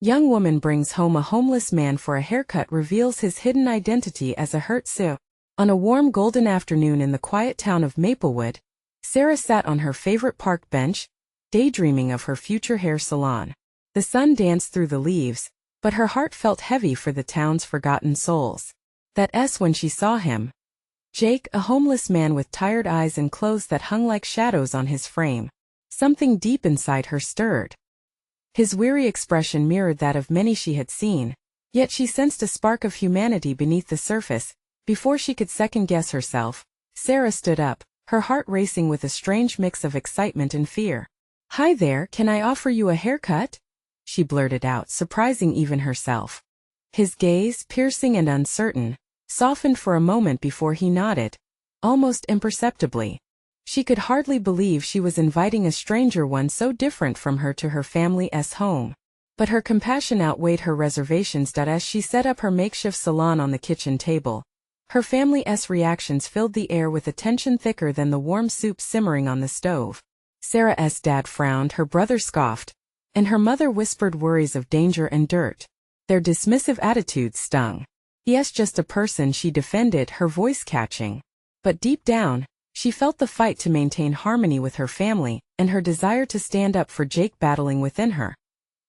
Young woman brings home a homeless man for a haircut, reveals his hidden identity as a heartwarming. On a warm golden afternoon in the quiet town of Maplewood, Sarah sat on her favorite park bench, daydreaming of her future hair salon. The sun danced through the leaves, but her heart felt heavy for the town's forgotten souls. When she saw him. Jake, a homeless man with tired eyes and clothes that hung like shadows on his frame. Something deep inside her stirred. His weary expression mirrored that of many she had seen, yet she sensed a spark of humanity beneath the surface. Before she could second-guess herself, Sarah stood up, her heart racing with a strange mix of excitement and fear. "Hi there, can I offer you a haircut?" she blurted out, surprising even herself. His gaze, piercing and uncertain, softened for a moment before he nodded, almost imperceptibly. She could hardly believe she was inviting a stranger, one so different from her, to her family's home. But her compassion outweighed her reservations. As she set up her makeshift salon on the kitchen table, her family's reactions filled the air with a tension thicker than the warm soup simmering on the stove. Sarah's dad frowned, her brother scoffed, and her mother whispered worries of danger and dirt. Their dismissive attitudes stung. "He's just a person," she defended, her voice catching. But deep down, she felt the fight to maintain harmony with her family, and her desire to stand up for Jake battling within her.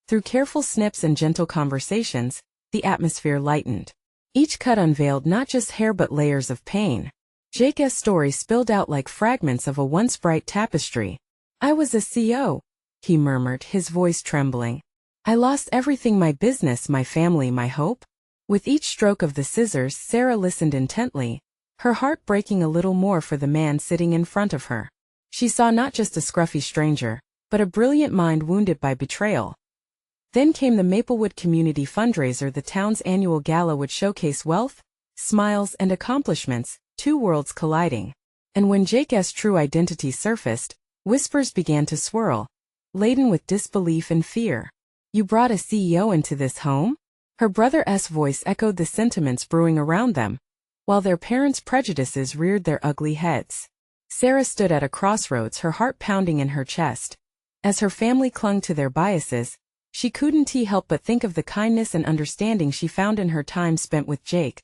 Through careful snips and gentle conversations, the atmosphere lightened. Each cut unveiled not just hair but layers of pain. Jake's story spilled out like fragments of a once bright tapestry. "I was a CO," he murmured, his voice trembling. "I lost everything, my business, my family, my hope." With each stroke of the scissors, Sarah listened intently, her heart breaking a little more for the man sitting in front of her. She saw not just a scruffy stranger, but a brilliant mind wounded by betrayal. Then came the Maplewood Community Fundraiser. The town's annual gala would showcase wealth, smiles, and accomplishments, two worlds colliding. And when Jake's true identity surfaced, whispers began to swirl, laden with disbelief and fear. "You brought a CEO into this home?" Her brother's voice echoed the sentiments brewing around them, while their parents' prejudices reared their ugly heads. Sarah stood at a crossroads, her heart pounding in her chest. As her family clung to their biases, she couldn't help but think of the kindness and understanding she found in her time spent with Jake.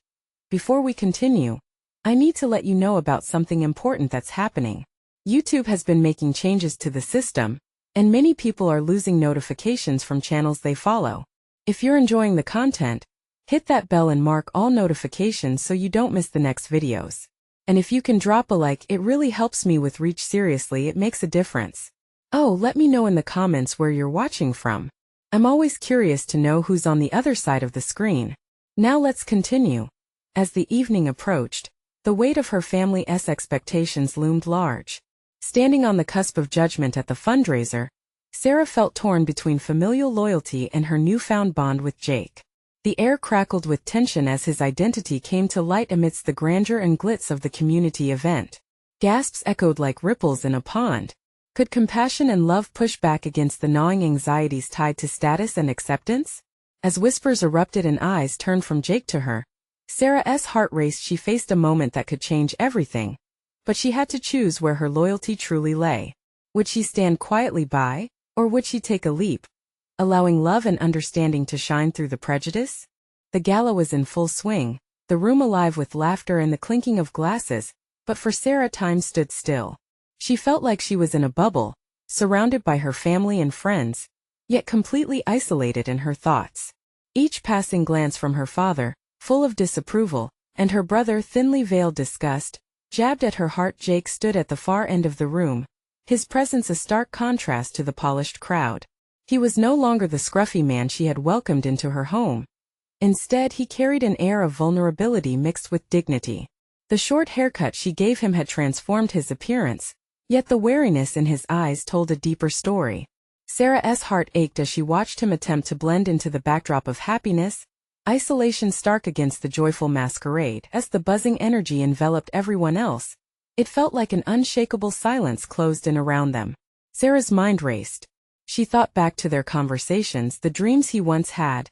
"Before we continue, I need to let you know about something important that's happening. YouTube has been making changes to the system, and many people are losing notifications from channels they follow. If you're enjoying the content, hit that bell and mark all notifications so you don't miss the next videos. And if you can drop a like, it really helps me with reach. Seriously, it makes a difference. Oh, let me know in the comments where you're watching from. I'm always curious to know who's on the other side of the screen." Now let's continue. As the evening approached, the weight of her family's expectations loomed large. Standing on the cusp of judgment at the fundraiser, Sarah felt torn between familial loyalty and her newfound bond with Jake. The air crackled with tension as his identity came to light amidst the grandeur and glitz of the community event. Gasps echoed like ripples in a pond. Could compassion and love push back against the gnawing anxieties tied to status and acceptance? As whispers erupted and eyes turned from Jake to her, Sarah's heart raced. She faced a moment that could change everything, but she had to choose where her loyalty truly lay. Would she stand quietly by, or would she take a leap, allowing love and understanding to shine through the prejudice? The gala was in full swing, the room alive with laughter and the clinking of glasses, but for Sarah time stood still. She felt like she was in a bubble, surrounded by her family and friends, yet completely isolated in her thoughts. Each passing glance from her father, full of disapproval, and her brother, thinly veiled disgust, jabbed at her heart. Jake stood at the far end of the room, his presence a stark contrast to the polished crowd. He was no longer the scruffy man she had welcomed into her home. Instead, he carried an air of vulnerability mixed with dignity. The short haircut she gave him had transformed his appearance, yet the wariness in his eyes told a deeper story. Sarah's heart ached as she watched him attempt to blend into the backdrop of happiness, isolation stark against the joyful masquerade. As the buzzing energy enveloped everyone else, it felt like an unshakable silence closed in around them. Sarah's mind raced. She thought back to their conversations, the dreams he once had,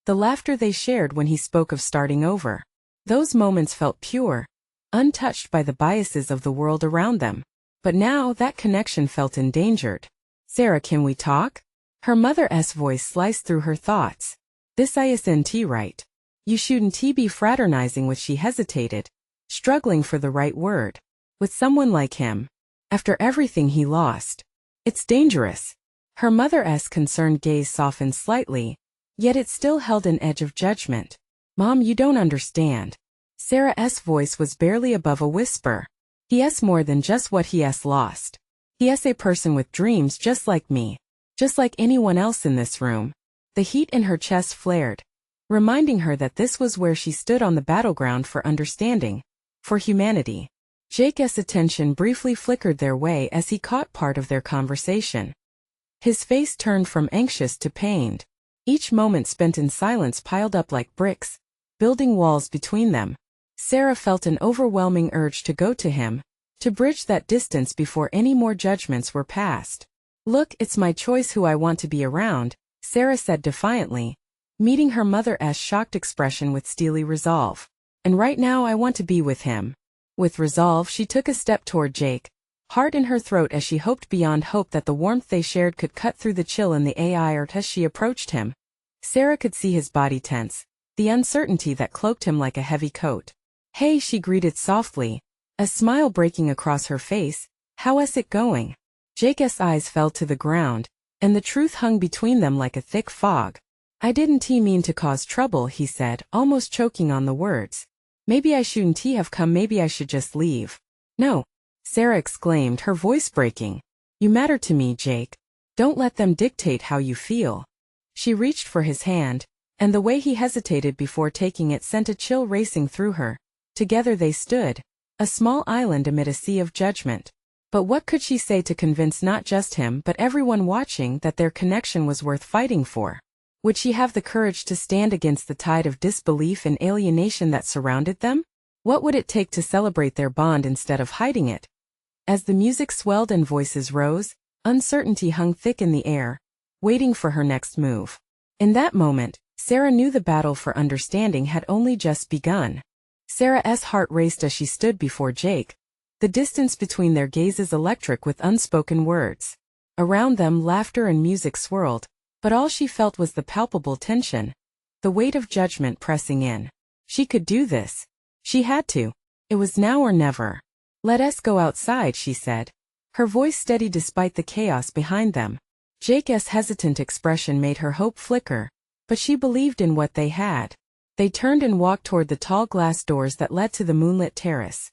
the laughter they shared when he spoke of starting over. Those moments felt pure, untouched by the biases of the world around them. But now that connection felt endangered. "Sarah, can we talk?" Her mother's voice sliced through her thoughts. This isn't right. You shouldn't be fraternizing with. She hesitated, struggling for the right word. With someone like him. After everything he lost. It's dangerous. Her mother's concerned gaze softened slightly, yet it still held an edge of judgment. Mom, you don't understand. Sarah's voice was barely above a whisper. He's more than just what he's lost. He's a person with dreams just like me. Just like anyone else in this room. The heat in her chest flared, reminding her that this was where she stood on the battleground for understanding, for humanity. Jake's attention briefly flickered their way as he caught part of their conversation. His face turned from anxious to pained. Each moment spent in silence piled up like bricks, building walls between them. Sarah felt an overwhelming urge to go to him, to bridge that distance before any more judgments were passed. Look, it's my choice who I want to be around, Sarah said defiantly, meeting her mother's shocked expression with steely resolve. And right now I want to be with him. With resolve, she took a step toward Jake, heart in her throat as she hoped beyond hope that the warmth they shared could cut through the chill in the air. As she approached him, Sarah could see his body tense, the uncertainty that cloaked him like a heavy coat. Hey, she greeted softly, a smile breaking across her face. How's it going? Jake's eyes fell to the ground, and the truth hung between them like a thick fog. I didn't mean to cause trouble, he said, almost choking on the words. Maybe I shouldn't have come, maybe I should just leave. No, Sarah exclaimed, her voice breaking. You matter to me, Jake. Don't let them dictate how you feel. She reached for his hand, and the way he hesitated before taking it sent a chill racing through her. Together they stood, a small island amid a sea of judgment. But what could she say to convince not just him but everyone watching that their connection was worth fighting for? Would she have the courage to stand against the tide of disbelief and alienation that surrounded them? What would it take to celebrate their bond instead of hiding it? As the music swelled and voices rose, uncertainty hung thick in the air, waiting for her next move. In that moment, Sarah knew the battle for understanding had only just begun. Sarah's heart raced as she stood before Jake, the distance between their gazes electric with unspoken words. Around them laughter and music swirled, but all she felt was the palpable tension, the weight of judgment pressing in. She could do this. She had to. It was now or never. Let us go outside, she said, her voice steady despite the chaos behind them. Jake's hesitant expression made her hope flicker, but she believed in what they had. They turned and walked toward the tall glass doors that led to the moonlit terrace.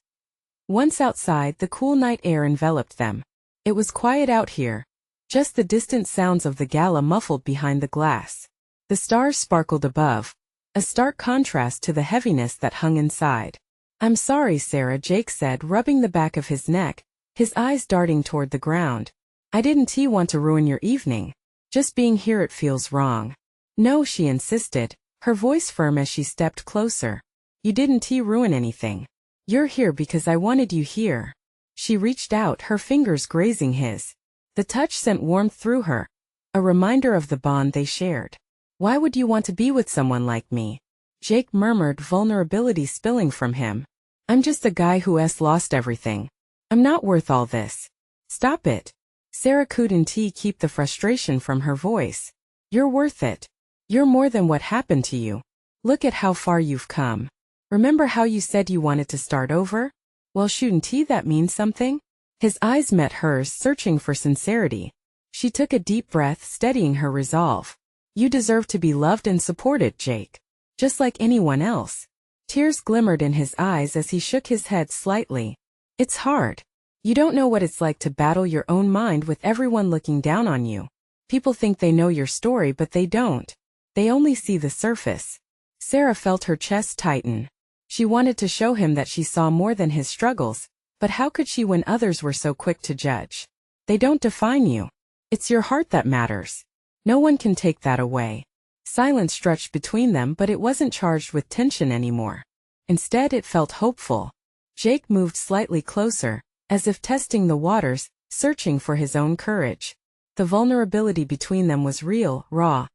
Once outside, the cool night air enveloped them. It was quiet out here. Just the distant sounds of the gala muffled behind the glass. The stars sparkled above, a stark contrast to the heaviness that hung inside. I'm sorry, Sarah, Jake said, rubbing the back of his neck, his eyes darting toward the ground. I didn't want to ruin your evening. Just being here it feels wrong. No, she insisted, her voice firm as she stepped closer. You didn't ruin anything. You're here because I wanted you here. She reached out, her fingers grazing his. The touch sent warmth through her, a reminder of the bond they shared. Why would you want to be with someone like me? Jake murmured, vulnerability spilling from him. I'm just a guy who has lost everything. I'm not worth all this. Stop it. Sarah couldn't keep the frustration from her voice. You're worth it. You're more than what happened to you. Look at how far you've come. Remember how you said you wanted to start over? Well, shouldn't that mean something? His eyes met hers, searching for sincerity. She took a deep breath, steadying her resolve. You deserve to be loved and supported, Jake. Just like anyone else. Tears glimmered in his eyes as he shook his head slightly. It's hard. You don't know what it's like to battle your own mind with everyone looking down on you. People think they know your story, but they don't. They only see the surface. Sarah felt her chest tighten. She wanted to show him that she saw more than his struggles, but how could she when others were so quick to judge? They don't define you. It's your heart that matters. No one can take that away. Silence stretched between them, but it wasn't charged with tension anymore. Instead, it felt hopeful. Jake moved slightly closer, as if testing the waters, searching for his own courage. The vulnerability between them was real, raw.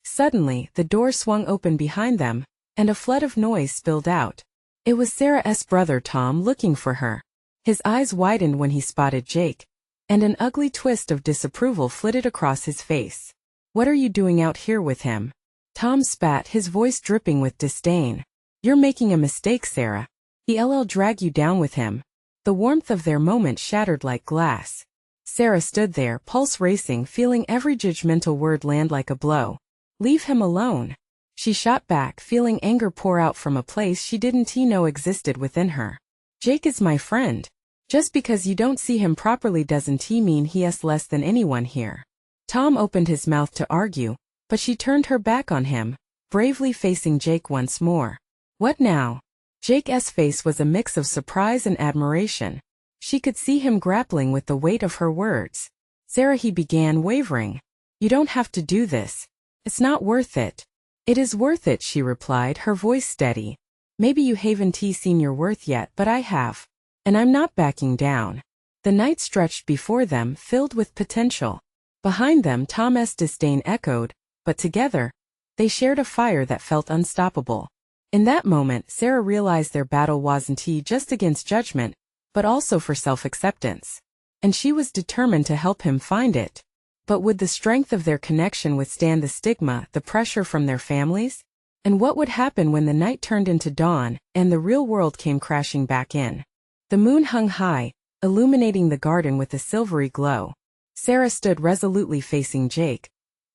Suddenly, the door swung open behind them, and a flood of noise spilled out. It was Sarah's brother Tom looking for her. His eyes widened when he spotted Jake, and an ugly twist of disapproval flitted across his face. What are you doing out here with him? Tom spat, his voice dripping with disdain. You're making a mistake, Sarah. He'll drag you down with him. The warmth of their moment shattered like glass. Sarah stood there, pulse racing, feeling every judgmental word land like a blow. Leave him alone. She shot back, feeling anger pour out from a place she didn't know existed within her. Jake is my friend. Just because you don't see him properly doesn't mean he is less than anyone here. Tom opened his mouth to argue, but she turned her back on him, bravely facing Jake once more. What now? Jake's face was a mix of surprise and admiration. She could see him grappling with the weight of her words. Sarah, he began, wavering. You don't have to do this. It's not worth it. It is worth it, she replied, her voice steady. Maybe you haven't seen your worth yet, but I have. And I'm not backing down. The night stretched before them, filled with potential. Behind them, Tom's disdain echoed, but together, they shared a fire that felt unstoppable. In that moment, Sarah realized their battle wasn't just against judgment, but also for self-acceptance. And she was determined to help him find it. But would the strength of their connection withstand the stigma, the pressure from their families? And what would happen when the night turned into dawn, and the real world came crashing back in? The moon hung high, illuminating the garden with a silvery glow. Sarah stood resolutely facing Jake,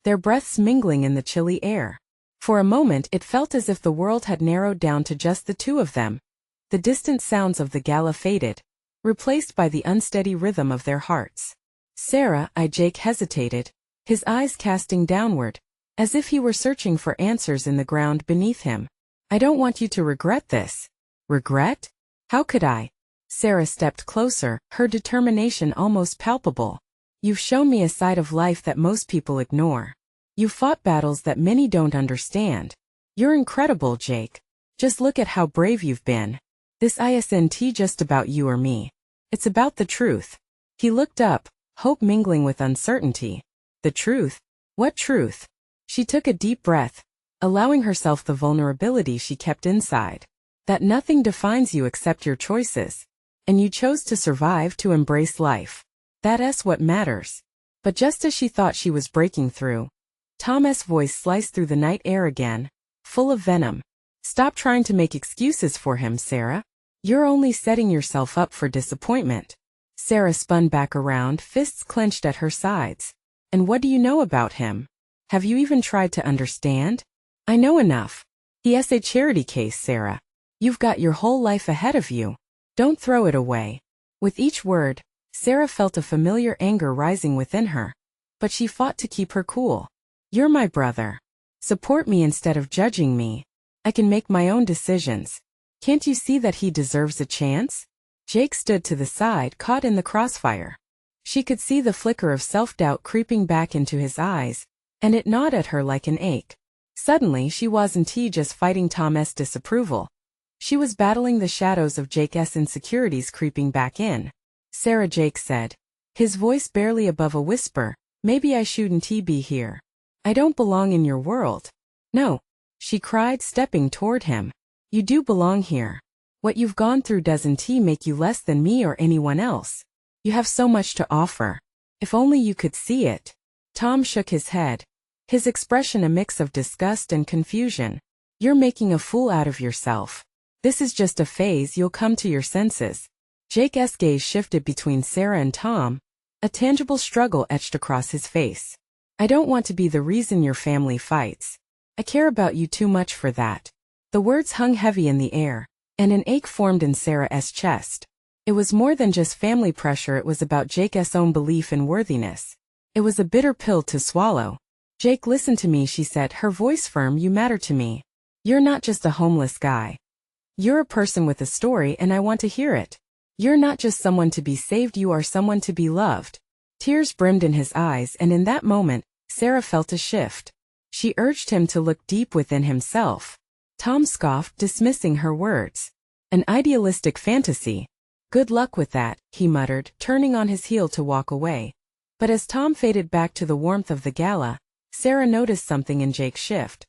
their breaths mingling in the chilly air. For a moment it felt as if the world had narrowed down to just the two of them. The distant sounds of the gala faded, replaced by the unsteady rhythm of their hearts. Sarah, Jake hesitated, his eyes casting downward, as if he were searching for answers in the ground beneath him. I don't want you to regret this. Regret? How could I? Sarah stepped closer, her determination almost palpable. You've shown me a side of life that most people ignore. You've fought battles that many don't understand. You're incredible, Jake. Just look at how brave you've been. This isn't just about you or me. It's about the truth. He looked up, hope mingling with uncertainty. The truth? What truth? She took a deep breath, allowing herself the vulnerability she kept inside. That nothing defines you except your choices. And you chose to survive, to embrace life. That's what matters. But just as she thought she was breaking through, Tom's voice sliced through the night air again, full of venom. Stop trying to make excuses for him, Sarah. You're only setting yourself up for disappointment. Sarah spun back around, fists clenched at her sides. And what do you know about him? Have you even tried to understand? I know enough. He is a charity case, Sarah. You've got your whole life ahead of you. Don't throw it away. With each word, Sarah felt a familiar anger rising within her. But she fought to keep her cool. You're my brother. Support me instead of judging me. I can make my own decisions. Can't you see that he deserves a chance? Jake stood to the side, caught in the crossfire. She could see the flicker of self-doubt creeping back into his eyes, and it gnawed at her like an ache. Suddenly she wasn't just fighting Tom's disapproval. She was battling the shadows of Jake's insecurities creeping back in. Sarah, Jake said, his voice barely above a whisper, maybe I shouldn't be here. I don't belong in your world. No, she cried, stepping toward him. You do belong here. What you've gone through doesn't make you less than me or anyone else. You have so much to offer. If only you could see it. Tom shook his head, his expression a mix of disgust and confusion. You're making a fool out of yourself. This is just a phase, you'll come to your senses. Jake's gaze shifted between Sarah and Tom, a tangible struggle etched across his face. I don't want to be the reason your family fights. I care about you too much for that. The words hung heavy in the air, and an ache formed in Sarah's chest. It was more than just family pressure, it was about Jake's own belief in worthiness. It was a bitter pill to swallow. Jake, listen to me, she said, her voice firm, you matter to me. You're not just a homeless guy. You're a person with a story, and I want to hear it. You're not just someone to be saved, you are someone to be loved. Tears brimmed in his eyes, and in that moment, Sarah felt a shift. She urged him to look deep within himself. Tom scoffed, dismissing her words. An idealistic fantasy. Good luck with that, he muttered, turning on his heel to walk away. But as Tom faded back to the warmth of the gala, Sarah noticed something in Jake's shift.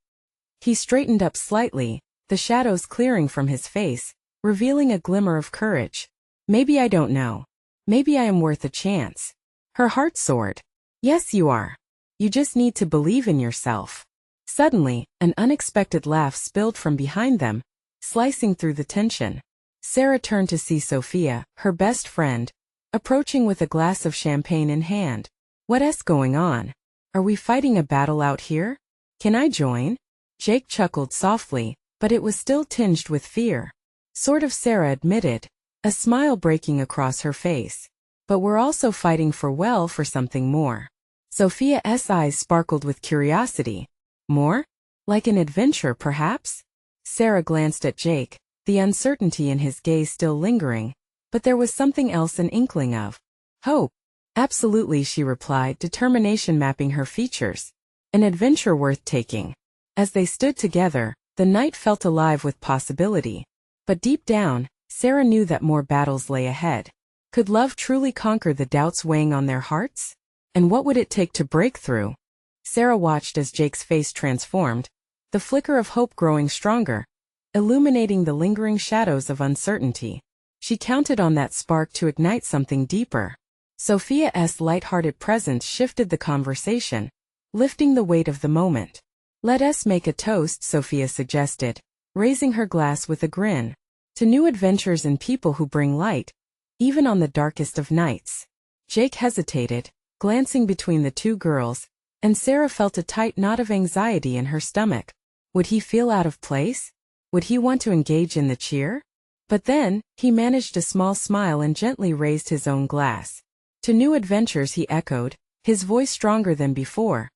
He straightened up slightly, the shadows clearing from his face, revealing a glimmer of courage. Maybe I don't know. Maybe I am worth a chance. Her heart soared. Yes, you are. You just need to believe in yourself. Suddenly, an unexpected laugh spilled from behind them, slicing through the tension. Sarah turned to see Sophia, her best friend, approaching with a glass of champagne in hand. What's going on? Are we fighting a battle out here? Can I join? Jake chuckled softly, but it was still tinged with fear. Sort of, Sarah admitted, a smile breaking across her face. But we're also fighting for something more. Sophia's eyes sparkled with curiosity. More? Like an adventure, perhaps? Sarah glanced at Jake, the uncertainty in his gaze still lingering, but there was something else, an inkling of hope. Absolutely, she replied, determination mapping her features. An adventure worth taking. As they stood together, the night felt alive with possibility. But deep down, Sarah knew that more battles lay ahead. Could love truly conquer the doubts weighing on their hearts? And what would it take to break through? Sarah watched as Jake's face transformed, the flicker of hope growing stronger, illuminating the lingering shadows of uncertainty. She counted on that spark to ignite something deeper. Sophia's light-hearted presence shifted the conversation, lifting the weight of the moment. Let us make a toast, Sophia suggested, raising her glass with a grin, to new adventures and people who bring light, even on the darkest of nights. Jake hesitated, glancing between the two girls, and Sarah felt a tight knot of anxiety in her stomach. Would he feel out of place? Would he want to engage in the cheer? But then, he managed a small smile and gently raised his own glass. To new adventures, he echoed, his voice stronger than before.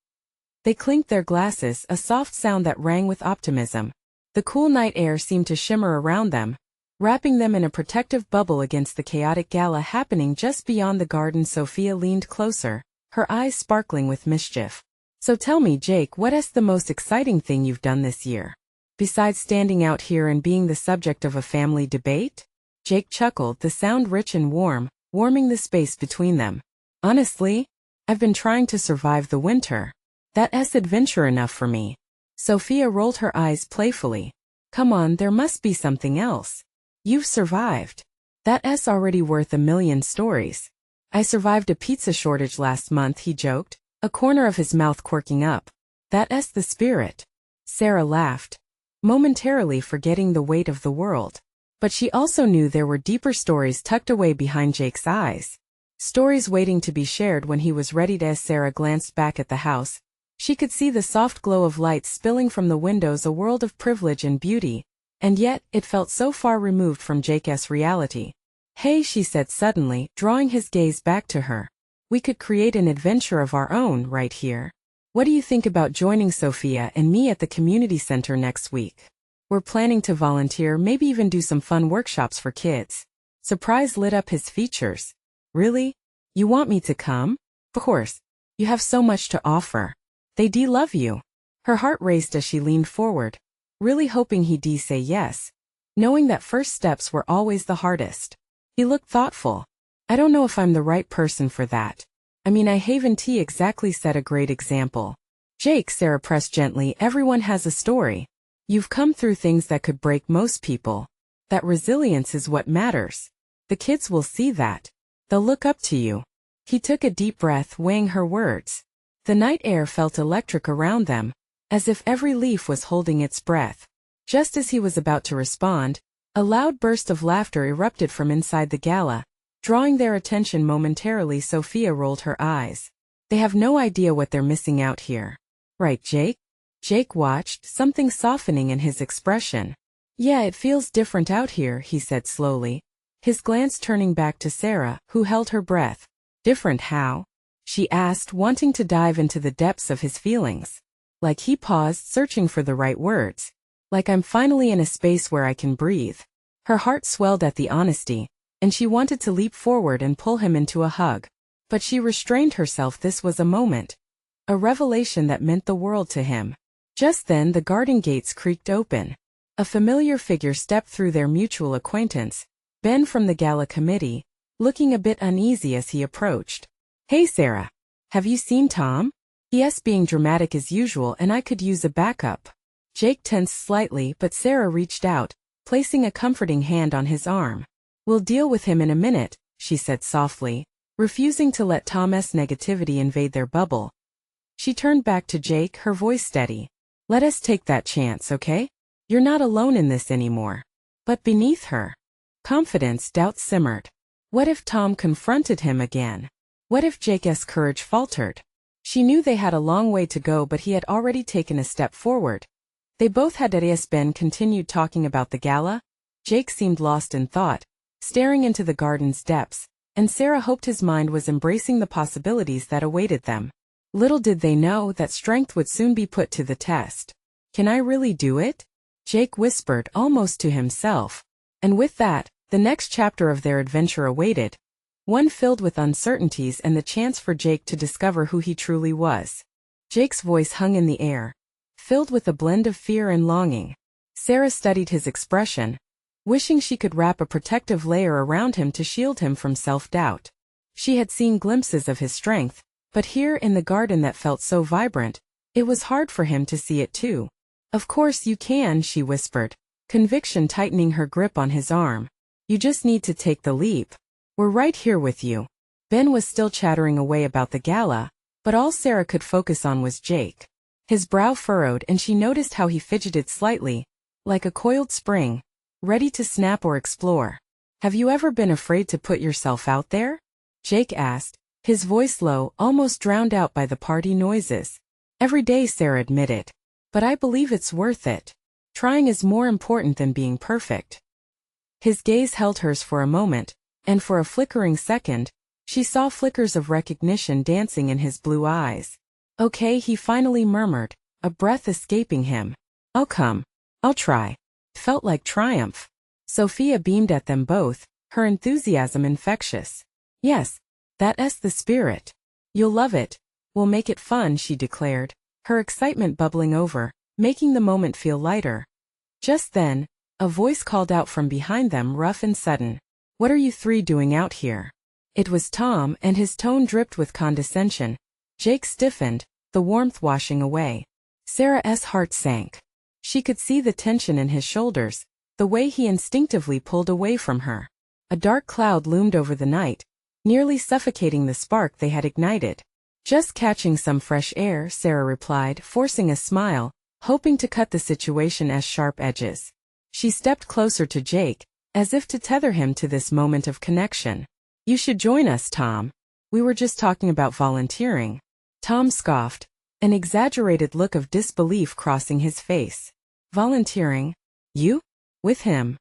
They clinked their glasses, a soft sound that rang with optimism. The cool night air seemed to shimmer around them, wrapping them in a protective bubble against the chaotic gala happening just beyond the garden. Sophia leaned closer, her eyes sparkling with mischief. So tell me, Jake, what's the most exciting thing you've done this year? Besides standing out here and being the subject of a family debate? Jake chuckled, the sound rich and warm, warming the space between them. Honestly, I've been trying to survive the winter. That's adventure enough for me. Sophia rolled her eyes playfully. Come on, there must be something else. You've survived. That's already worth a million stories. I survived a pizza shortage last month, he joked, a corner of his mouth quirking up. That's the spirit. Sarah laughed, momentarily forgetting the weight of the world. But she also knew there were deeper stories tucked away behind Jake's eyes. Stories waiting to be shared when he was ready to. As Sarah glanced back at the house, she could see the soft glow of lights spilling from the windows, a world of privilege and beauty, and yet, it felt so far removed from Jake's reality. Hey, she said suddenly, drawing his gaze back to her. We could create an adventure of our own right here. What do you think about joining Sophia and me at the community center next week? We're planning to volunteer, maybe even do some fun workshops for kids. Surprise lit up his features. Really? You want me to come? Of course. You have so much to offer. They love you. Her heart raced as she leaned forward, really hoping he'd say yes, knowing that first steps were always the hardest. He looked thoughtful. I don't know if I'm the right person for that. I mean, I haven't exactly set a great example. Jake, Sarah pressed gently, everyone has a story. You've come through things that could break most people. That resilience is what matters. The kids will see that. They'll look up to you. He took a deep breath, weighing her words. The night air felt electric around them, as if every leaf was holding its breath. Just as he was about to respond, a loud burst of laughter erupted from inside the gala, drawing their attention momentarily. Sophia rolled her eyes. They have no idea what they're missing out here. Right, Jake? Jake watched, something softening in his expression. Yeah, it feels different out here, he said slowly, his glance turning back to Sarah, who held her breath. Different how? She asked, wanting to dive into the depths of his feelings. Like he paused, searching for the right words. Like I'm finally in a space where I can breathe. Her heart swelled at the honesty, and she wanted to leap forward and pull him into a hug. But she restrained herself. This was a moment. A revelation that meant the world to him. Just then the garden gates creaked open. A familiar figure stepped through, their mutual acquaintance, Ben from the gala committee, looking a bit uneasy as he approached. Hey Sarah. Have you seen Tom? Yes, being dramatic as usual, and I could use a backup. Jake tensed slightly, but Sarah reached out, placing a comforting hand on his arm. We'll deal with him in a minute, she said softly, refusing to let Tom's negativity invade their bubble. She turned back to Jake, her voice steady. Let us take that chance, okay? You're not alone in this anymore. But beneath her confidence, doubt simmered. What if Tom confronted him again? What if Jake's courage faltered? She knew they had a long way to go, but he had already taken a step forward. They both had. As Ben continued talking about the gala, Jake seemed lost in thought, staring into the garden's depths, and Sarah hoped his mind was embracing the possibilities that awaited them. Little did they know that strength would soon be put to the test. Can I really do it? Jake whispered almost to himself. And with that, the next chapter of their adventure awaited. One filled with uncertainties and the chance for Jake to discover who he truly was. Jake's voice hung in the air, filled with a blend of fear and longing. Sarah studied his expression, wishing she could wrap a protective layer around him to shield him from self-doubt. She had seen glimpses of his strength, but here in the garden that felt so vibrant, it was hard for him to see it too. Of course you can, she whispered, conviction tightening her grip on his arm. You just need to take the leap. We're right here with you. Ben was still chattering away about the gala, but all Sarah could focus on was Jake. His brow furrowed and she noticed how he fidgeted slightly, like a coiled spring, ready to snap or explore. Have you ever been afraid to put yourself out there? Jake asked, his voice low, almost drowned out by the party noises. Every day, Sarah admitted. But I believe it's worth it. Trying is more important than being perfect. His gaze held hers for a moment, and for a flickering second, she saw flickers of recognition dancing in his blue eyes. Okay, he finally murmured, a breath escaping him. I'll come. I'll try. It felt like triumph. Sophia beamed at them both, her enthusiasm infectious. Yes, that's the spirit. You'll love it. We'll make it fun, she declared, her excitement bubbling over, making the moment feel lighter. Just then, a voice called out from behind them, rough and sudden. What are you three doing out here? It was Tom, and his tone dripped with condescension. Jake stiffened, the warmth washing away. Sarah's heart sank. She could see the tension in his shoulders, the way he instinctively pulled away from her. A dark cloud loomed over the night, nearly suffocating the spark they had ignited. Just catching some fresh air, Sarah replied, forcing a smile, hoping to cut the situation as sharp edges. She stepped closer to Jake, as if to tether him to this moment of connection. You should join us, Tom. We were just talking about volunteering. Tom scoffed, an exaggerated look of disbelief crossing his face. Volunteering? You? With him?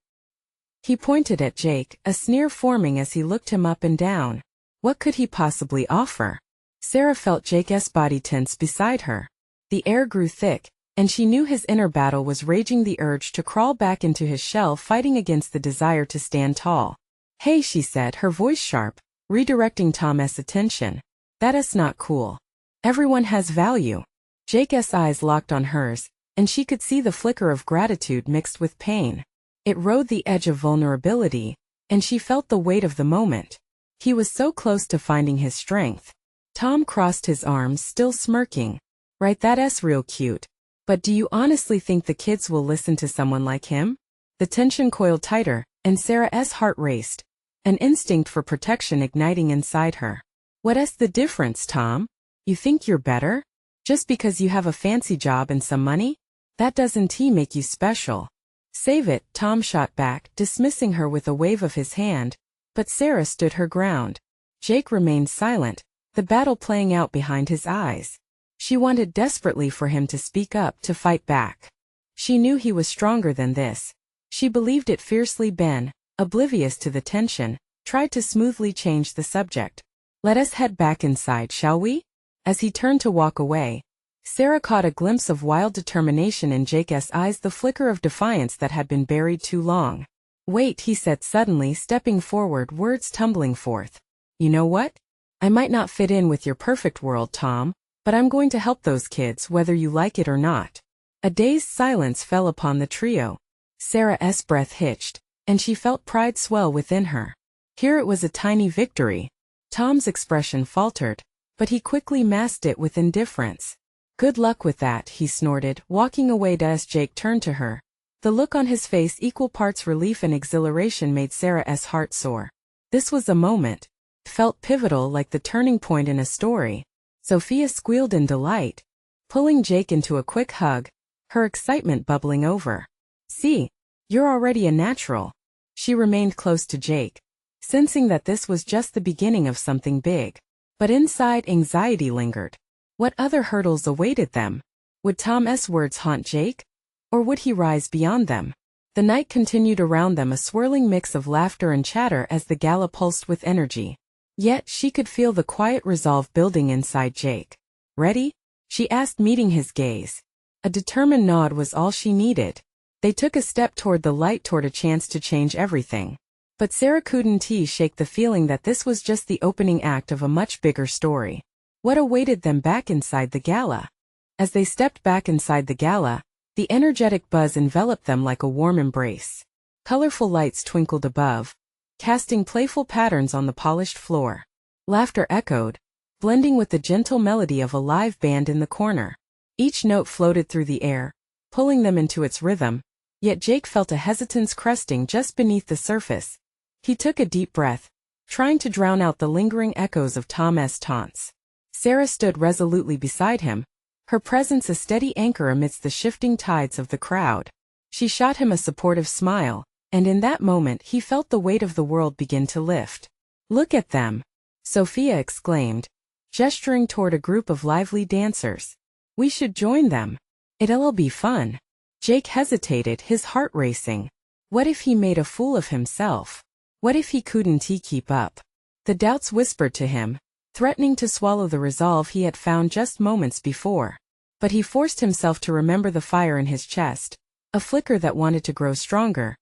He pointed at Jake, a sneer forming as he looked him up and down. What could he possibly offer? Sarah felt Jake's body tense beside her. The air grew thick, and she knew his inner battle was raging, the urge to crawl back into his shell fighting against the desire to stand tall. Hey, she said, her voice sharp, redirecting Tom's attention. That's not cool. Everyone has value. Jake's eyes locked on hers, and she could see the flicker of gratitude mixed with pain. It rode the edge of vulnerability, and she felt the weight of the moment. He was so close to finding his strength. Tom crossed his arms, still smirking. Right, that's real cute. But do you honestly think the kids will listen to someone like him? The tension coiled tighter, and Sarah's heart raced, an instinct for protection igniting inside her. What's the difference, Tom? You think you're better? Just because you have a fancy job and some money? That doesn't make you special. Save it, Tom shot back, dismissing her with a wave of his hand, but Sarah stood her ground. Jake remained silent, the battle playing out behind his eyes. She wanted desperately for him to speak up, to fight back. She knew he was stronger than this. She believed it fiercely. Ben, oblivious to the tension, tried to smoothly change the subject. Let us head back inside, shall we? As he turned to walk away, Sarah caught a glimpse of wild determination in Jake's eyes, the flicker of defiance that had been buried too long. Wait, he said suddenly, stepping forward, words tumbling forth. You know what? I might not fit in with your perfect world, Tom, but I'm going to help those kids whether you like it or not. A dazed silence fell upon the trio. Sarah's breath hitched, and she felt pride swell within her. Here it was a tiny victory. Tom's expression faltered, but he quickly masked it with indifference. Good luck with that, he snorted, walking away as Jake turned to her. The look on his face, equal parts relief and exhilaration, made Sarah's heart soar. This was a moment. It felt pivotal, like the turning point in a story. Sophia squealed in delight, pulling Jake into a quick hug, her excitement bubbling over. See, you're already a natural. She remained close to Jake, sensing that this was just the beginning of something big. But inside, anxiety lingered. What other hurdles awaited them? Would Tom's words haunt Jake? Or would he rise beyond them? The night continued around them, a swirling mix of laughter and chatter as the gala pulsed with energy. Yet she could feel the quiet resolve building inside Jake. Ready? She asked, meeting his gaze. A determined nod was all she needed. They took a step toward the light, toward a chance to change everything. But Sarah couldn't shake the feeling that this was just the opening act of a much bigger story. What awaited them back inside the gala? As they stepped back inside the gala, the energetic buzz enveloped them like a warm embrace. Colorful lights twinkled above, casting playful patterns on the polished floor. Laughter echoed, blending with the gentle melody of a live band in the corner. Each note floated through the air, pulling them into its rhythm, yet Jake felt a hesitance cresting just beneath the surface. He took a deep breath, trying to drown out the lingering echoes of Tom's taunts. Sarah stood resolutely beside him, her presence a steady anchor amidst the shifting tides of the crowd. She shot him a supportive smile, and in that moment he felt the weight of the world begin to lift. "Look at them!" Sophia exclaimed, gesturing toward a group of lively dancers. "We should join them. It'll be fun." Jake hesitated, his heart racing. What if he made a fool of himself? What if he couldn't keep up? The doubts whispered to him, threatening to swallow the resolve he had found just moments before. But he forced himself to remember the fire in his chest, a flicker that wanted to grow stronger.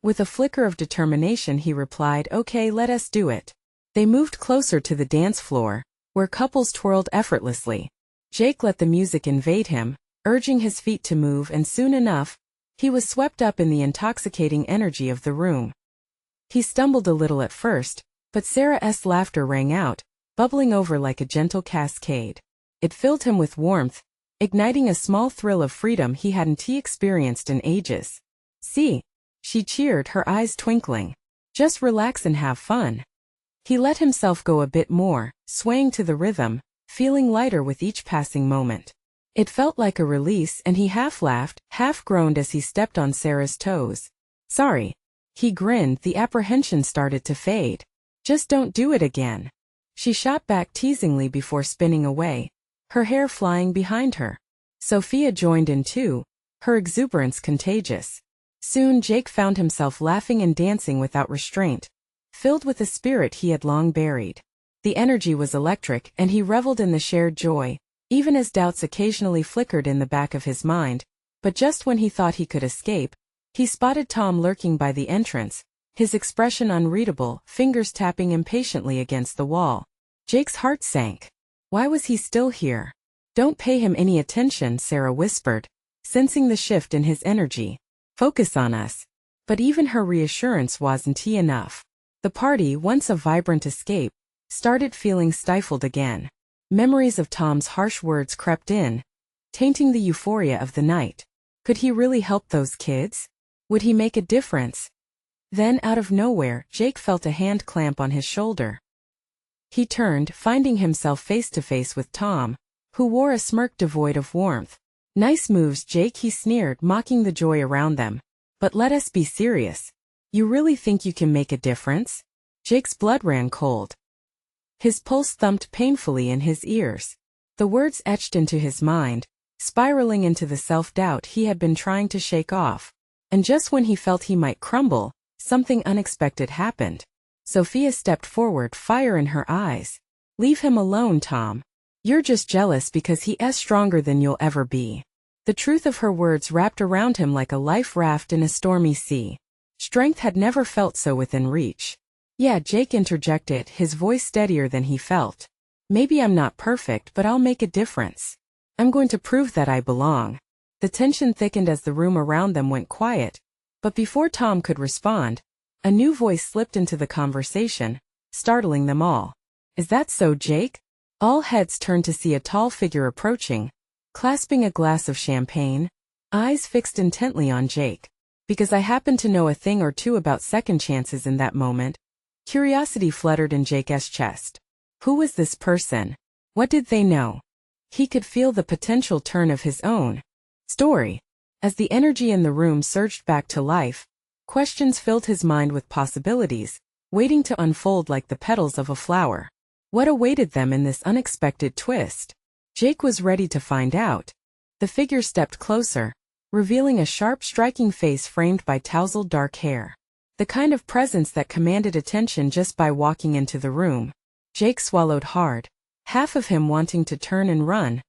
With a flicker of determination he replied, "Okay, let us do it." They moved closer to the dance floor, where couples twirled effortlessly. Jake let the music invade him, urging his feet to move, and soon enough, he was swept up in the intoxicating energy of the room. He stumbled a little at first, but Sarah's laughter rang out, bubbling over like a gentle cascade. It filled him with warmth, igniting a small thrill of freedom he hadn't experienced in ages. "See," she cheered, her eyes twinkling. "Just relax and have fun." He let himself go a bit more, swaying to the rhythm, feeling lighter with each passing moment. It felt like a release, and he half laughed, half groaned as he stepped on Sarah's toes. "Sorry." He grinned, the apprehension started to fade. "Just don't do it again." She shot back teasingly before spinning away, her hair flying behind her. Sophia joined in too, her exuberance contagious. Soon Jake found himself laughing and dancing without restraint, filled with a spirit he had long buried. The energy was electric, and he reveled in the shared joy, even as doubts occasionally flickered in the back of his mind. But just when he thought he could escape, he spotted Tom lurking by the entrance, his expression unreadable, fingers tapping impatiently against the wall. Jake's heart sank. Why was he still here? "Don't pay him any attention," Sarah whispered, sensing the shift in his energy. "Focus on us." But even her reassurance wasn't enough. The party, once a vibrant escape, started feeling stifled again. Memories of Tom's harsh words crept in, tainting the euphoria of the night. Could he really help those kids? Would he make a difference? Then, out of nowhere, Jake felt a hand clamp on his shoulder. He turned, finding himself face to face with Tom, who wore a smirk devoid of warmth. "Nice moves, Jake," he sneered, mocking the joy around them. "But let us be serious. You really think you can make a difference?" Jake's blood ran cold. His pulse thumped painfully in his ears. The words etched into his mind, spiraling into the self-doubt he had been trying to shake off. And just when he felt he might crumble, something unexpected happened. Sophia stepped forward, fire in her eyes. "Leave him alone, Tom. You're just jealous because he's stronger than you'll ever be." The truth of her words wrapped around him like a life raft in a stormy sea. Strength had never felt so within reach. "Yeah," Jake interjected, his voice steadier than he felt. "Maybe I'm not perfect, but I'll make a difference. I'm going to prove that I belong." The tension thickened as the room around them went quiet, but before Tom could respond, a new voice slipped into the conversation, startling them all. "Is that so, Jake?" All heads turned to see a tall figure approaching, clasping a glass of champagne, eyes fixed intently on Jake. "Because I happen to know a thing or two about second chances." In that moment, curiosity fluttered in Jake's chest. Who was this person? What did they know? He could feel the potential turn of his own story. As the energy in the room surged back to life, questions filled his mind with possibilities, waiting to unfold like the petals of a flower. What awaited them in this unexpected twist? Jake was ready to find out. The figure stepped closer, revealing a sharp, striking face framed by tousled dark hair. The kind of presence that commanded attention just by walking into the room. Jake swallowed hard, half of him wanting to turn and run,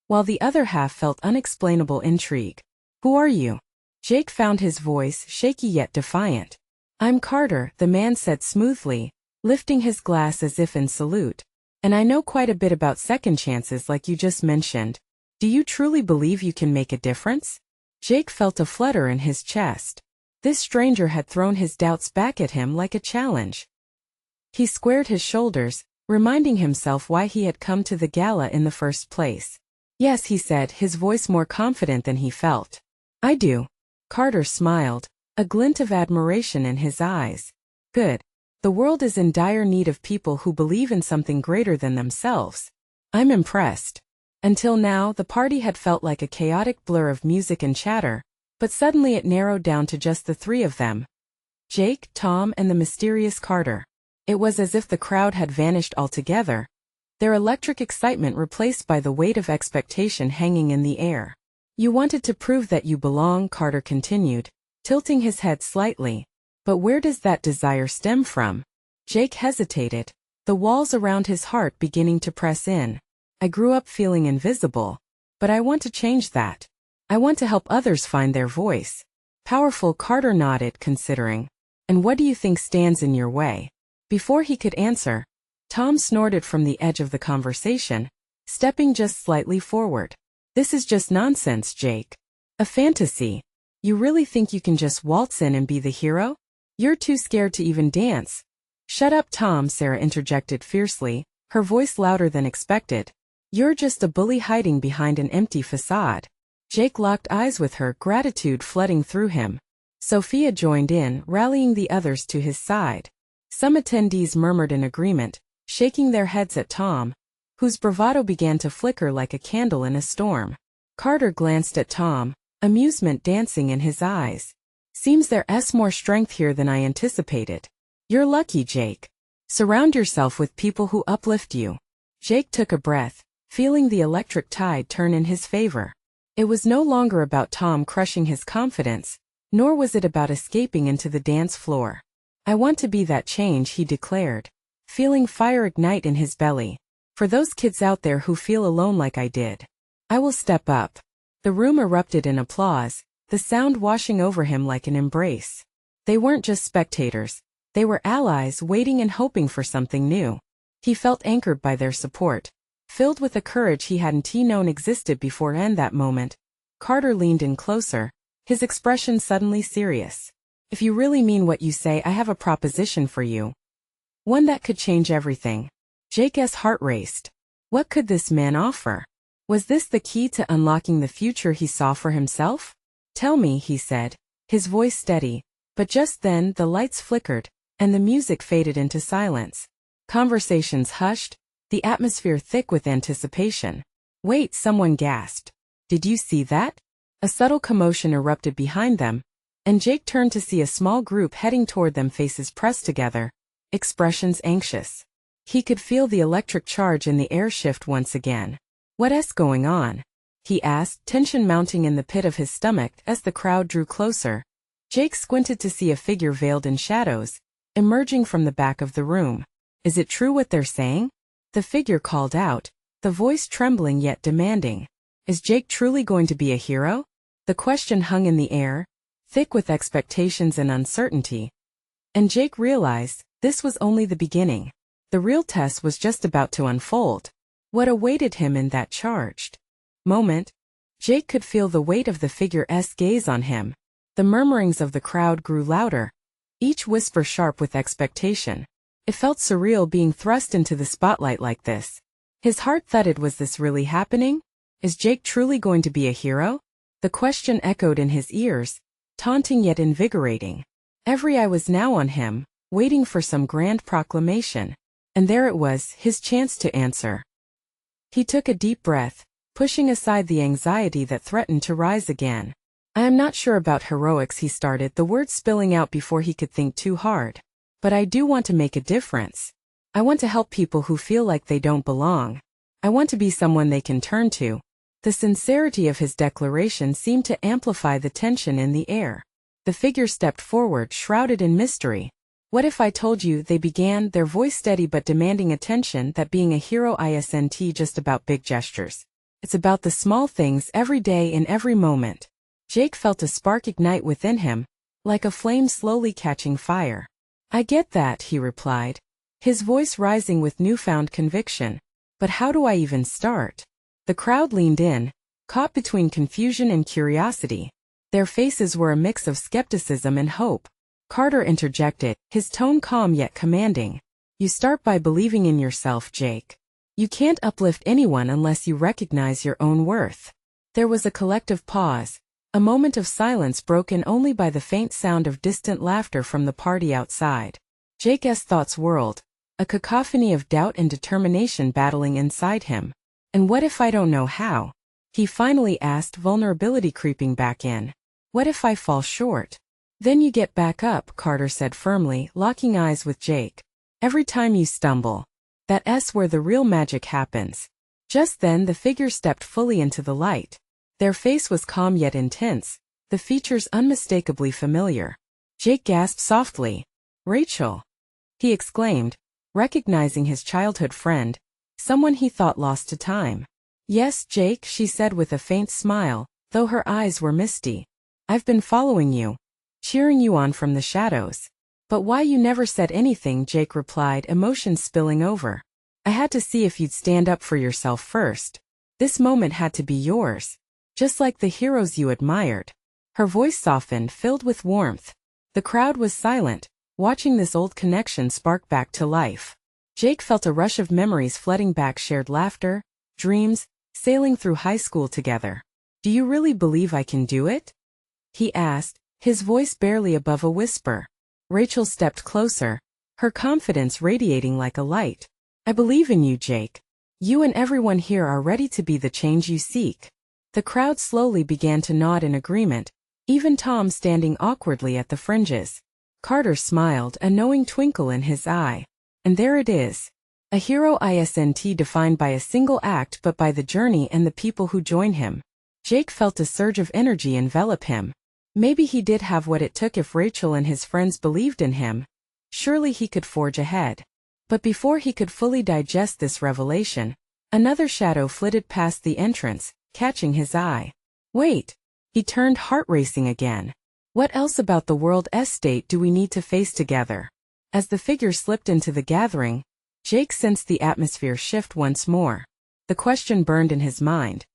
while the other half felt unexplainable intrigue. Who are you? Jake found his voice shaky yet defiant. I'm Carter, the man said smoothly, lifting his glass as if in salute. And I know quite a bit about second chances like you just mentioned. Do you truly believe you can make a difference? Jake felt a flutter in his chest. This stranger had thrown his doubts back at him like a challenge. He squared his shoulders, reminding himself why he had come to the gala in the first place. Yes, he said, his voice more confident than he felt. I do. Carter smiled, a glint of admiration in his eyes. Good. The world is in dire need of people who believe in something greater than themselves. I'm impressed. Until now, the party had felt like a chaotic blur of music and chatter, but suddenly it narrowed down to just the three of them. Jake, Tom, and the mysterious Carter. It was as if the crowd had vanished altogether, their electric excitement replaced by the weight of expectation hanging in the air. You wanted to prove that you belong, Carter continued, tilting his head slightly. But where does that desire stem from? Jake hesitated, the walls around his heart beginning to press in. I grew up feeling invisible, but I want to change that. I want to help others find their voice. Powerful, Carter nodded, considering. And what do you think stands in your way? Before he could answer, Tom snorted from the edge of the conversation, stepping just slightly forward. This is just nonsense, Jake. A fantasy. You really think you can just waltz in and be the hero? You're too scared to even dance. Shut up, Tom, Sarah interjected fiercely, her voice louder than expected. You're just a bully hiding behind an empty facade. Jake locked eyes with her, gratitude flooding through him. Sophia joined in, rallying the others to his side. Some attendees murmured in agreement, shaking their heads at Tom, whose bravado began to flicker like a candle in a storm. Carter glanced at Tom, amusement dancing in his eyes. Seems there's more strength here than I anticipated. You're lucky, Jake. Surround yourself with people who uplift you. Jake took a breath, feeling the electric tide turn in his favor. It was no longer about Tom crushing his confidence, nor was it about escaping into the dance floor. I want to be that change, he declared, feeling fire ignite in his belly. For those kids out there who feel alone like I did, I will step up. The room erupted in applause, the sound washing over him like an embrace. They weren't just spectators, they were allies waiting and hoping for something new. He felt anchored by their support, filled with a courage he hadn't known existed before. And that moment, Carter leaned in closer, his expression suddenly serious. If you really mean what you say, I have a proposition for you. One that could change everything. Jake's heart raced. What could this man offer? Was this the key to unlocking the future he saw for himself? Tell me, he said, his voice steady, but just then the lights flickered, and the music faded into silence. Conversations hushed, the atmosphere thick with anticipation. Wait, someone gasped. Did you see that? A subtle commotion erupted behind them, and Jake turned to see a small group heading toward them, faces pressed together, expressions anxious. He could feel the electric charge in the air shift once again. What's going on? He asked, tension mounting in the pit of his stomach as the crowd drew closer. Jake squinted to see a figure veiled in shadows, emerging from the back of the room. Is it true what they're saying? The figure called out, the voice trembling yet demanding. Is Jake truly going to be a hero? The question hung in the air, thick with expectations and uncertainty. And Jake realized this was only the beginning. The real test was just about to unfold. What awaited him in that charged moment? Jake could feel the weight of the figure's gaze on him. The murmurings of the crowd grew louder, each whisper sharp with expectation. It felt surreal being thrust into the spotlight like this. His heart thudded. Was this really happening? Is Jake truly going to be a hero? The question echoed in his ears, taunting yet invigorating. Every eye was now on him, waiting for some grand proclamation. And there it was, his chance to answer. He took a deep breath, pushing aside the anxiety that threatened to rise again. I am not sure about heroics, he started, the words spilling out before he could think too hard. But I do want to make a difference. I want to help people who feel like they don't belong. I want to be someone they can turn to. The sincerity of his declaration seemed to amplify the tension in the air. The figure stepped forward, shrouded in mystery. What if I told you, they began, their voice steady but demanding attention, that being a hero isn't just about big gestures. It's about the small things every day in every moment. Jake felt a spark ignite within him, like a flame slowly catching fire. I get that, he replied, his voice rising with newfound conviction. But how do I even start? The crowd leaned in, caught between confusion and curiosity. Their faces were a mix of skepticism and hope. Carter interjected, his tone calm yet commanding. You start by believing in yourself, Jake. You can't uplift anyone unless you recognize your own worth. There was a collective pause, a moment of silence broken only by the faint sound of distant laughter from the party outside. Jake's thoughts whirled, a cacophony of doubt and determination battling inside him. And what if I don't know how? He finally asked, vulnerability creeping back in. What if I fall short? Then you get back up, Carter said firmly, locking eyes with Jake. Every time you stumble. That's where the real magic happens. Just then the figure stepped fully into the light. Their face was calm yet intense, the features unmistakably familiar. Jake gasped softly. Rachel! He exclaimed, recognizing his childhood friend, someone he thought lost to time. Yes, Jake, she said with a faint smile, though her eyes were misty. I've been following you, cheering you on from the shadows. But why you never said anything, Jake replied, emotions spilling over. I had to see if you'd stand up for yourself first. This moment had to be yours. Just like the heroes you admired. Her voice softened, filled with warmth. The crowd was silent, watching this old connection spark back to life. Jake felt a rush of memories flooding back, shared laughter, dreams, sailing through high school together. Do you really believe I can do it? He asked, his voice barely above a whisper. Rachel stepped closer, her confidence radiating like a light. I believe in you, Jake. You and everyone here are ready to be the change you seek. The crowd slowly began to nod in agreement, even Tom standing awkwardly at the fringes. Carter smiled, a knowing twinkle in his eye. And there it is. A hero isn't defined by a single act but by the journey and the people who join him. Jake felt a surge of energy envelop him. Maybe he did have what it took if Rachel and his friends believed in him. Surely he could forge ahead. But before he could fully digest this revelation, another shadow flitted past the entrance, catching his eye. Wait! He turned, heart racing again. What else about the world estate do we need to face together? As the figure slipped into the gathering, Jake sensed the atmosphere shift once more. The question burned in his mind.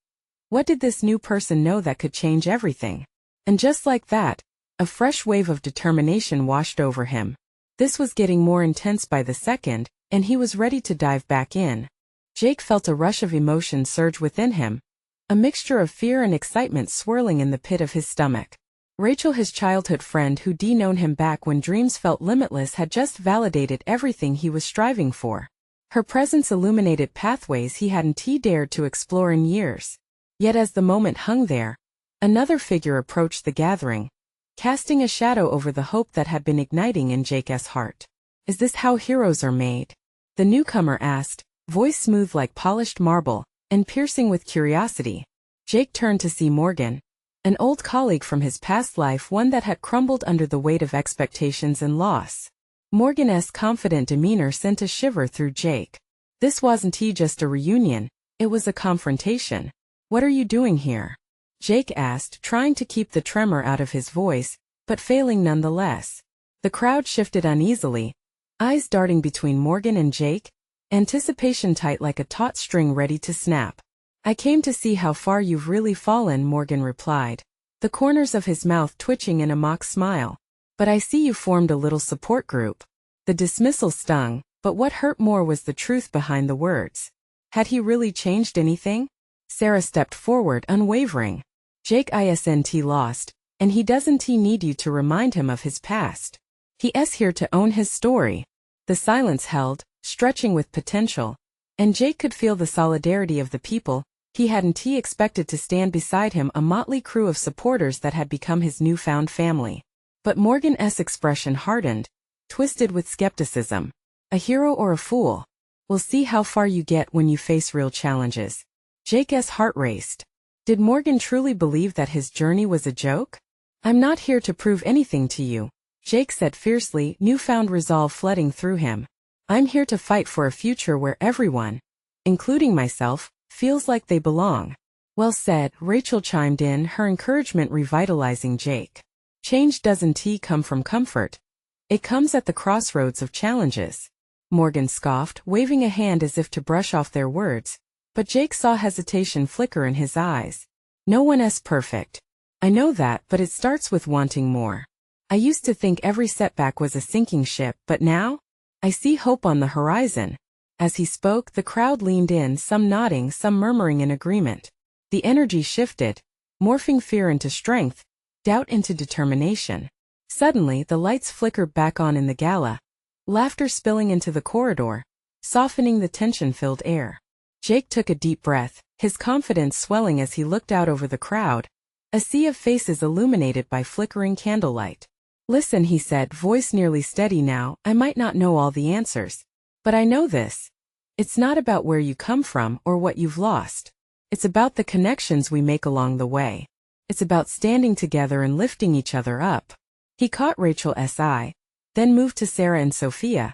What did this new person know that could change everything? And just like that, a fresh wave of determination washed over him. This was getting more intense by the second, and he was ready to dive back in. Jake felt a rush of emotion surge within him, a mixture of fear and excitement swirling in the pit of his stomach. Rachel, his childhood friend who'd known him back when dreams felt limitless, had just validated everything he was striving for. Her presence illuminated pathways he hadn't dared to explore in years. Yet as the moment hung there, another figure approached the gathering, casting a shadow over the hope that had been igniting in Jake's heart. Is this how heroes are made? The newcomer asked, voice smooth like polished marble, and piercing with curiosity. Jake turned to see Morgan, an old colleague from his past life, one that had crumbled under the weight of expectations and loss. Morgan's confident demeanor sent a shiver through Jake. This wasn't just a reunion, it was a confrontation. What are you doing here? Jake asked, trying to keep the tremor out of his voice, but failing nonetheless. The crowd shifted uneasily, eyes darting between Morgan and Jake, anticipation tight like a taut string ready to snap. I came to see how far you've really fallen, Morgan replied, the corners of his mouth twitching in a mock smile. But I see you formed a little support group. The dismissal stung, but what hurt more was the truth behind the words. Had he really changed anything? Sarah stepped forward, unwavering. Jake isn't lost, and he doesn't need you to remind him of his past. He's here to own his story. The silence held, stretching with potential, And Jake could feel the solidarity of the people. He hadn't expected to stand beside him, a motley crew of supporters that had become his newfound family. But Morgan's expression hardened, twisted with skepticism. A hero or a fool? We'll see how far you get when you face real challenges. Jake's heart raced. Did Morgan truly believe that his journey was a joke? I'm not here to prove anything to you, Jake said fiercely, newfound resolve flooding through him. I'm here to fight for a future where everyone, including myself, feels like they belong. Well said, Rachel chimed in, her encouragement revitalizing Jake. Change doesn't come from comfort. It comes at the crossroads of challenges. Morgan scoffed, waving a hand as if to brush off their words. But Jake saw hesitation flicker in his eyes. No one's perfect. I know that, but it starts with wanting more. I used to think every setback was a sinking ship, but now? I see hope on the horizon. As he spoke, the crowd leaned in, some nodding, some murmuring in agreement. The energy shifted, morphing fear into strength, doubt into determination. Suddenly, the lights flickered back on in the gala, laughter spilling into the corridor, softening the tension-filled air. Jake took a deep breath, his confidence swelling as he looked out over the crowd, a sea of faces illuminated by flickering candlelight. Listen, he said, voice nearly steady now, I might not know all the answers, but I know this. It's not about where you come from or what you've lost. It's about the connections we make along the way. It's about standing together and lifting each other up. He caught Rachel's eye, then moved to Sarah and Sophia,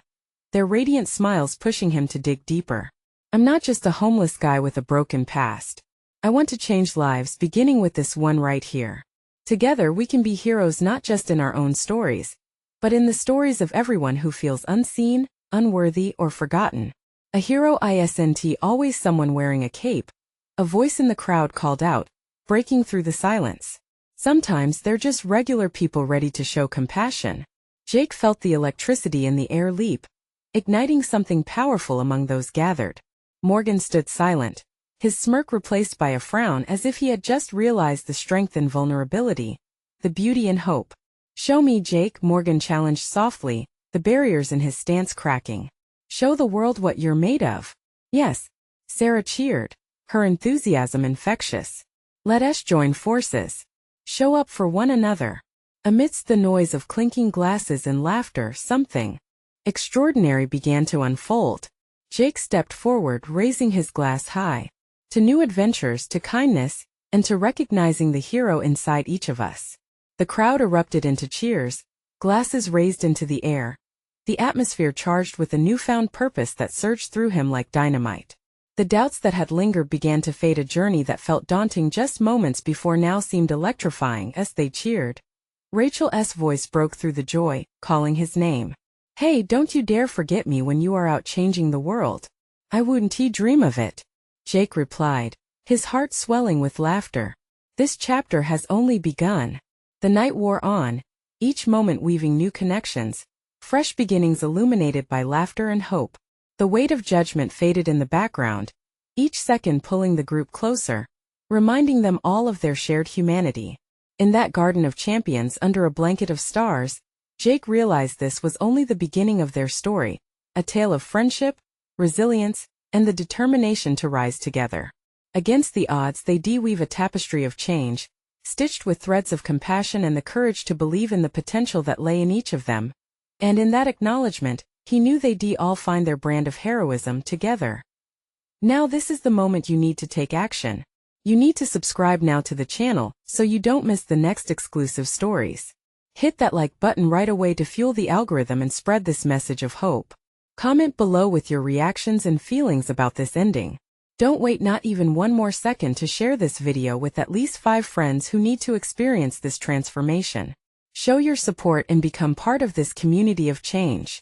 their radiant smiles pushing him to dig deeper. I'm not just a homeless guy with a broken past. I want to change lives, beginning with this one right here. Together we can be heroes not just in our own stories, but in the stories of everyone who feels unseen, unworthy, or forgotten. A hero isn't always someone wearing a cape, a voice in the crowd called out, breaking through the silence. Sometimes they're just regular people ready to show compassion. Jake felt the electricity in the air leap, igniting something powerful among those gathered. Morgan stood silent, his smirk replaced by a frown as if he had just realized the strength and vulnerability, the beauty and hope. Show me, Jake, Morgan challenged softly, the barriers in his stance cracking. Show the world what you're made of. Yes, Sarah cheered, her enthusiasm infectious. Let us join forces. Show up for one another. Amidst the noise of clinking glasses and laughter, something extraordinary began to unfold. Jake stepped forward, raising his glass high. To new adventures, to kindness, and to recognizing the hero inside each of us. The crowd erupted into cheers, glasses raised into the air, the atmosphere charged with a newfound purpose that surged through him like dynamite. The doubts that had lingered began to fade, a journey that felt daunting just moments before now seemed electrifying as they cheered. Rachel's voice broke through the joy, calling his name. Hey, don't you dare forget me when you are out changing the world. I wouldn't dream of it. Jake replied, his heart swelling with laughter. This chapter has only begun. The night wore on, each moment weaving new connections, fresh beginnings illuminated by laughter and hope. The weight of judgment faded in the background, each second pulling the group closer, reminding them all of their shared humanity. In that garden of champions under a blanket of stars, Jake realized this was only the beginning of their story, a tale of friendship, resilience, and the determination to rise together. Against the odds they weave a tapestry of change, stitched with threads of compassion and the courage to believe in the potential that lay in each of them. And in that acknowledgement, he knew they all find their brand of heroism together. Now this is the moment you need to take action. You need to subscribe now to the channel, so you don't miss the next exclusive stories. Hit that like button right away to fuel the algorithm and spread this message of hope. Comment below with your reactions and feelings about this ending. Don't wait not even one more second to share this video with at least 5 friends who need to experience this transformation. Show your support and become part of this community of change.